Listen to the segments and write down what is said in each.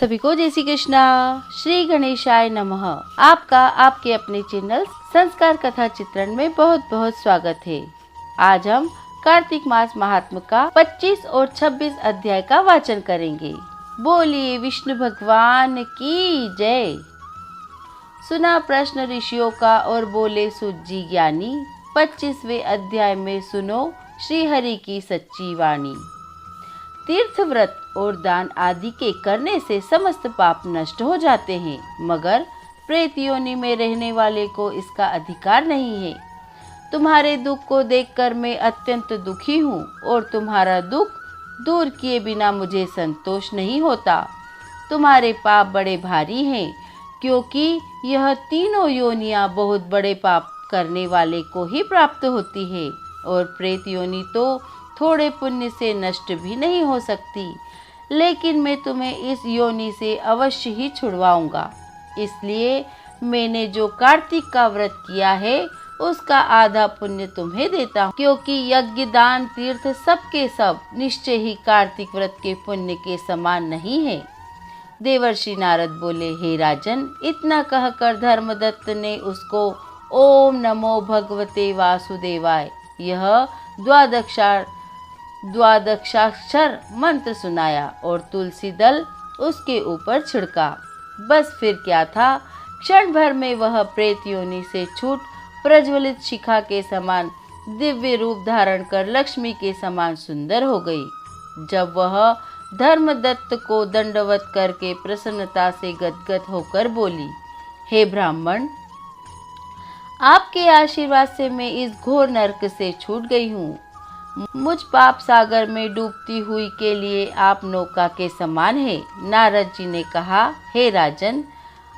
सभी को जय श्री कृष्णा। श्री गणेशाय नमः। आपका आपके अपने चैनल संस्कार कथा चित्रण में बहुत बहुत स्वागत है। आज हम कार्तिक मास महात्म का 25 और 26 अध्याय का वाचन करेंगे। बोलिए विष्णु भगवान की जय। सुना प्रश्न ऋषियों का और बोले सूत जी ज्ञानी। 25वें अध्याय में सुनो श्री हरि की सच्ची वाणी। तीर्थ व्रत और दान आदि के करने से समस्त पाप नष्ट हो जाते हैं, मगर प्रेत योनि में रहने वाले को इसका अधिकार नहीं है। तुम्हारे दुख को देखकर मैं अत्यंत दुखी हूँ और तुम्हारा दुख दूर किए बिना मुझे संतोष नहीं होता। तुम्हारे पाप बड़े भारी हैं, क्योंकि यह तीनों योनियाँ बहुत बड़े पाप करने वाले को ही प्राप्त होती है और प्रेत योनि तो थोड़े पुण्य से नष्ट भी नहीं हो सकती। लेकिन मैं तुम्हें इस योनि से अवश्य ही छुड़वाऊंगा। इसलिए मैंने जो कार्तिक का व्रत किया है उसका आधा पुण्य तुम्हें देता हूँ, क्योंकि यज्ञ दान तीर्थ सबके सब निश्चय ही कार्तिक व्रत के पुण्य के समान नहीं है। देवर्षि नारद बोले, हे राजन, इतना कहकर धर्मदत्त ने उसको ओम नमो भगवते वासुदेवाय यह द्वादशाक्षर मंत्र सुनाया और तुलसी दल उसके ऊपर छिड़का। बस फिर क्या था, क्षण भर में वह प्रेत योनि से छूट प्रज्वलित शिखा के समान दिव्य रूप धारण कर लक्ष्मी के समान सुंदर हो गई। जब वह धर्मदत्त को दंडवत करके प्रसन्नता से गदगद होकर बोली, हे ब्राह्मण, आपके आशीर्वाद से मैं इस घोर नरक से छूट गई हूँ। मुझ पाप सागर में डूबती हुई के लिए आप नौका के समान है। नारद जी ने कहा, हे राजन,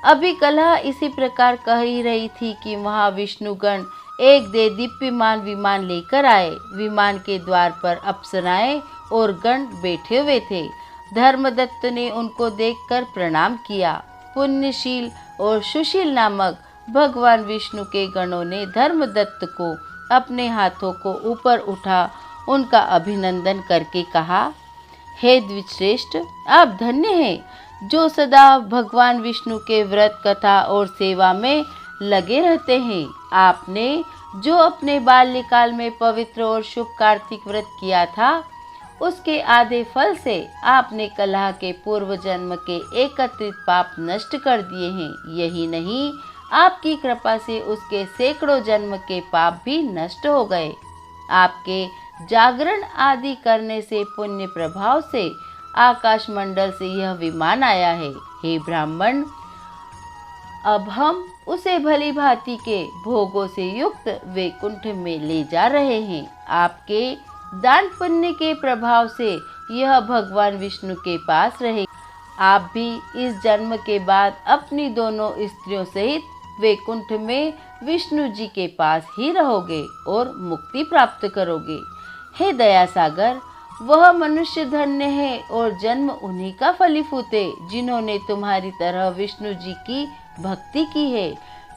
अभी कलह इसी प्रकार कह ही रही थी कि वहाँ विष्णुगण एक दे दीप्यमान विमान लेकर आए। विमान के द्वार पर अप्सराएं और गण बैठे हुए थे। धर्मदत्त ने उनको देखकर प्रणाम किया। पुण्यशील और सुशील नामक भगवान विष्णु के गणों ने धर्मदत्त को अपने हाथों को ऊपर उठा उनका अभिनंदन करके कहा, हे द्विजश्रेष्ठ, आप धन्य हैं जो सदा भगवान विष्णु के व्रत कथा और सेवा में लगे रहते हैं। आपने जो अपने बाल्यकाल में पवित्र और शुभ कार्तिक व्रत किया था, उसके आधे फल से आपने कलह के पूर्व जन्म के एकत्रित पाप नष्ट कर दिए हैं। यही नहीं, आपकी कृपा से उसके सैकड़ों जन्म के पाप भी नष्ट हो गए। आपके जागरण आदि करने से पुण्य प्रभाव से आकाश मंडल से यह विमान आया है। हे ब्राह्मण, अब हम उसे भली भांति के भोगों से युक्त वैकुंठ में ले जा रहे हैं। आपके दान पुण्य के प्रभाव से यह भगवान विष्णु के पास रहे। आप भी इस जन्म के बाद अपनी दोनों स्त्रियों सहित वैकुंठ में विष्णु जी के पास ही रहोगे और मुक्ति प्राप्त करोगे। हे दया सागर, वह मनुष्य धन्य है और जन्म उन्हीं का फलीभूत है जिन्होंने तुम्हारी तरह विष्णु जी की भक्ति की है,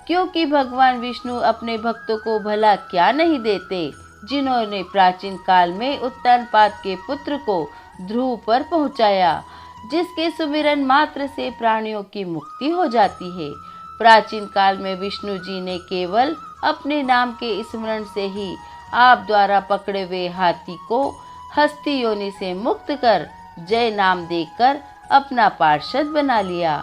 क्योंकि भगवान विष्णु अपने भक्तों को भला क्या नहीं देते। जिन्होंने प्राचीन काल में उत्तानपाद के पुत्र को ध्रुव पर पहुंचाया, जिसके सुमिरन मात्र से प्राणियों की मुक्ति हो जाती है। प्राचीन काल में विष्णु जी ने केवल अपने नाम के स्मरण से ही आप द्वारा पकड़े हुए हाथी को हस्ती योनि से मुक्त कर जय नाम देकर अपना पार्षद बना लिया।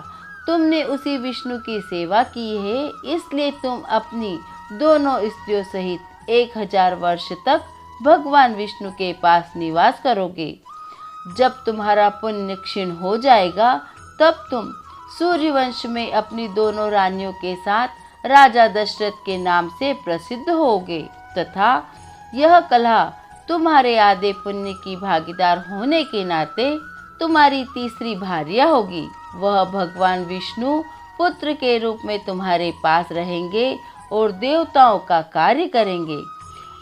तुमने उसी विष्णु की सेवा की है, इसलिए तुम अपनी दोनों स्त्रियों सहित 1000 वर्ष तक भगवान विष्णु के पास निवास करोगे। जब तुम्हारा पुण्य क्षीण हो जाएगा, तब तुम सूर्यवंश में अपनी दोनों रानियों के साथ राजा दशरथ के नाम से प्रसिद्ध होगे तथा यह कलह तुम्हारे आधे पुण्य की भागीदार होने के नाते तुम्हारी तीसरी भार्या होगी। वह भगवान विष्णु पुत्र के रूप में तुम्हारे पास रहेंगे और देवताओं का कार्य करेंगे।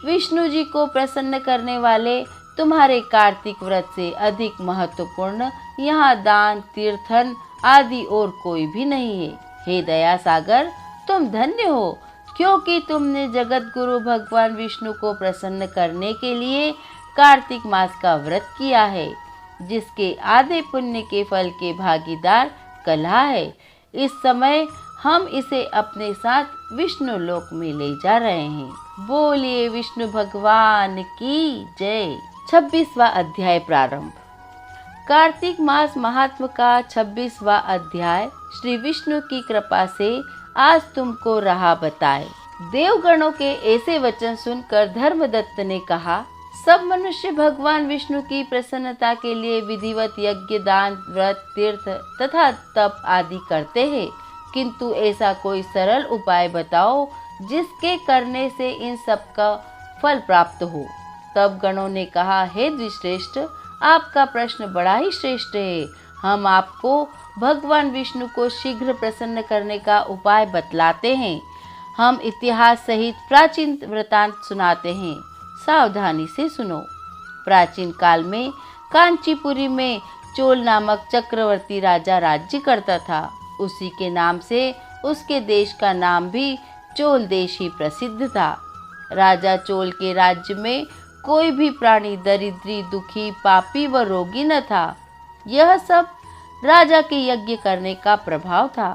विष्णु जी को प्रसन्न करने वाले तुम्हारे कार्तिक व्रत से अधिक महत्वपूर्ण यहाँ दान तीर्थन आदि और कोई भी नहीं है। हे दया सागर, तुम धन्य हो, क्योंकि तुमने जगत गुरु भगवान विष्णु को प्रसन्न करने के लिए कार्तिक मास का व्रत किया है। जिसके आधे पुण्य के फल के भागीदार कलहा है। इस समय हम इसे अपने साथ विष्णु लोक में ले जा रहे हैं। बोलिए विष्णु भगवान की जय। 26वां अध्याय प्रारंभ। कार्तिक मास महात्म का 26वां अध्याय श्री विष्णु की कृपा से आज तुमको रहा बताए। देवगणों के ऐसे वचन सुनकर धर्मदत्त ने कहा, सब मनुष्य भगवान विष्णु की प्रसन्नता के लिए विधिवत यज्ञ, दान, व्रत, तीर्थ तथा तप आदि करते हैं, किंतु ऐसा कोई सरल उपाय बताओ जिसके करने से इन सब का फल प्राप्त हो। तब गणों ने कहा, हे द्विश्रेष्ठ, आपका प्रश्न बड़ा ही श्रेष्ठ है। हम आपको भगवान विष्णु को शीघ्र प्रसन्न करने का उपाय बतलाते हैं। हम इतिहास सहित प्राचीन वृतांत सुनाते हैं, सावधानी से सुनो। प्राचीन काल में कांचीपुरी में चोल नामक चक्रवर्ती राजा राज्य करता था। उसी के नाम से उसके देश का नाम भी चोल देश ही प्रसिद्ध था। राजा चोल के राज्य में कोई भी प्राणी दरिद्री, दुखी, पापी व रोगी न था। यह सब राजा के यज्ञ करने का प्रभाव था।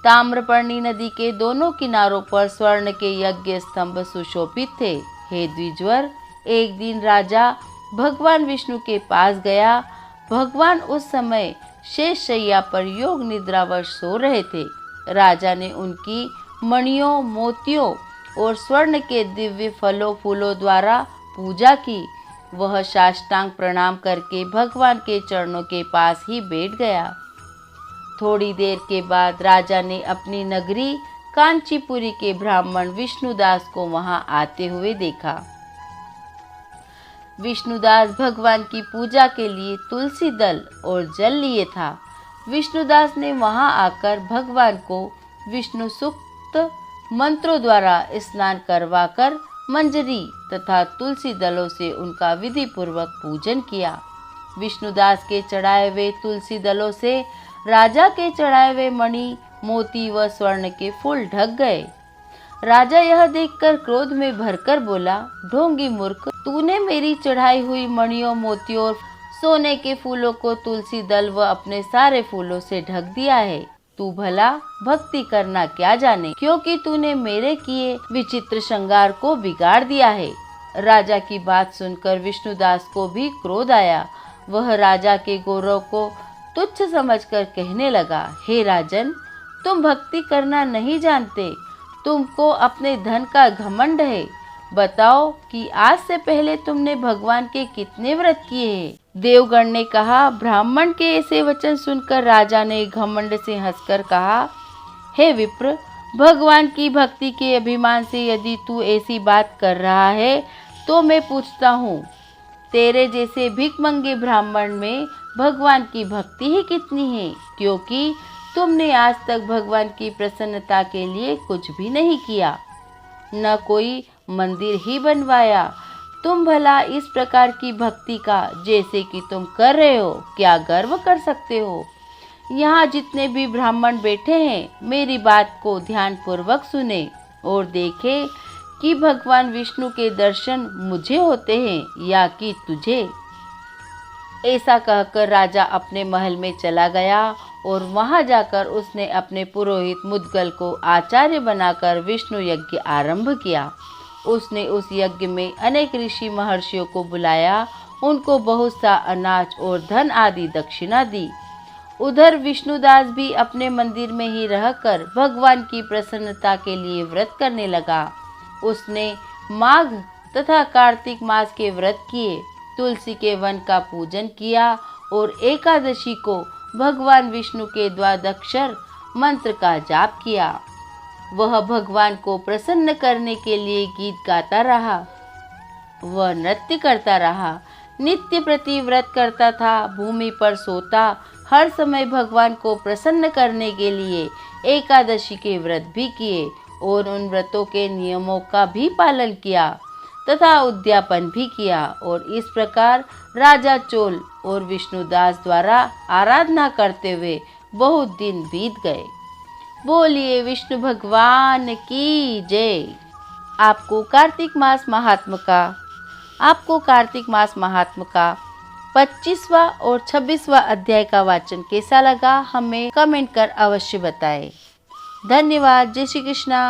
ताम्रपर्णी नदी के दोनों किनारों पर स्वर्ण के यज्ञ स्तंभ सुशोभित थे। हे द्विजवर, एक दिन राजा भगवान विष्णु के पास गया। भगवान उस समय शेष शैया पर योग निद्रावश सो रहे थे। राजा ने उनकी मणियों, मोतियों और स्वर्ण के दिव्य फलों फूलों द्वारा पूजा की। वह साष्टांग प्रणाम करके भगवान के चरणों के पास ही बैठ गया। थोड़ी देर के बाद राजा ने अपनी नगरी कांचीपुरी के ब्राह्मण विष्णुदास को वहां आते हुए देखा। विष्णुदास भगवान की पूजा के लिए तुलसी दल और जल लिए था। विष्णुदास ने वहां आकर भगवान को विष्णु सूक्त मंत्रों द्वारा स्नान करवाकर मंजरी तथा तुलसी दलों से उनका विधि पूर्वक पूजन किया। विष्णुदास के चढ़ाए हुए तुलसी दलों से राजा के चढ़ाए हुए मणि, मोती व स्वर्ण के फूल ढक गए। राजा यह देखकर क्रोध में भरकर बोला, ढोंगी मूर्ख, तूने मेरी चढ़ाई हुई मणियों, मोतियों और सोने के फूलों को तुलसी दल व अपने सारे फूलों से ढक दिया है। तू भला भक्ति करना क्या जाने, क्योंकि तूने मेरे किए विचित्र श्रृंगार को बिगाड़ दिया है। राजा की बात सुनकर विष्णुदास को भी क्रोध आया। वह राजा के गौरव को तुच्छ समझकर कहने लगा, हे राजन, तुम भक्ति करना नहीं जानते, तुमको अपने धन का घमंड है। बताओ कि आज से पहले तुमने भगवान के कितने व्रत किए हैं? देवगण ने कहा। ब्राह्मण के ऐसे वचन सुनकर राजा ने घमंड से हंसकर कहा, हे विप्र, भगवान की भक्ति के अभिमान से यदि तू ऐसी बात कर रहा है तो मैं पूछता हूँ, तेरे जैसे भिखमंगे ब्राह्मण में भगवान की भक्ति ही कितनी है? क्योंकि तुमने आज तक भगवान की प्रसन्नता के लिए कुछ भी नहीं किया, न कोई मंदिर ही बनवाया। तुम भला इस प्रकार की भक्ति का जैसे कि तुम कर रहे हो क्या गर्व कर सकते हो? यहाँ जितने भी ब्राह्मण बैठे हैं मेरी बात को ध्यान पूर्वक सुने और देखें कि भगवान विष्णु के दर्शन मुझे होते हैं या कि तुझे। ऐसा कहकर राजा अपने महल में चला गया और वहां जाकर उसने अपने पुरोहित मुद्गल को आचार्य बनाकर विष्णु यज्ञ आरंभ किया। उसने उस यज्ञ में अनेक ऋषि महर्षियों को बुलाया, उनको बहुत सा अनाज और धन आदि दक्षिणा दी। उधर विष्णुदास भी अपने मंदिर में ही रहकर भगवान की प्रसन्नता के लिए व्रत करने लगा। उसने माघ तथा कार्तिक मास के व्रत किए, तुलसी के वन का पूजन किया और एकादशी को भगवान विष्णु के द्वादक्षर मंत्र का जाप किया। वह भगवान को प्रसन्न करने के लिए गीत गाता रहा, वह नृत्य करता रहा, नित्य प्रति व्रत करता था, भूमि पर सोता, हर समय भगवान को प्रसन्न करने के लिए एकादशी के व्रत भी किए और उन व्रतों के नियमों का भी पालन किया तथा उद्यापन भी किया। और इस प्रकार राजा चोल और विष्णुदास द्वारा आराधना करते हुए बहुत दिन बीत गए। बोलिए विष्णु भगवान की जय। आपको कार्तिक मास महात्म का 25वां और 26वां अध्याय का वाचन कैसा लगा हमें कमेंट कर अवश्य बताएं। धन्यवाद। जय श्री कृष्णा।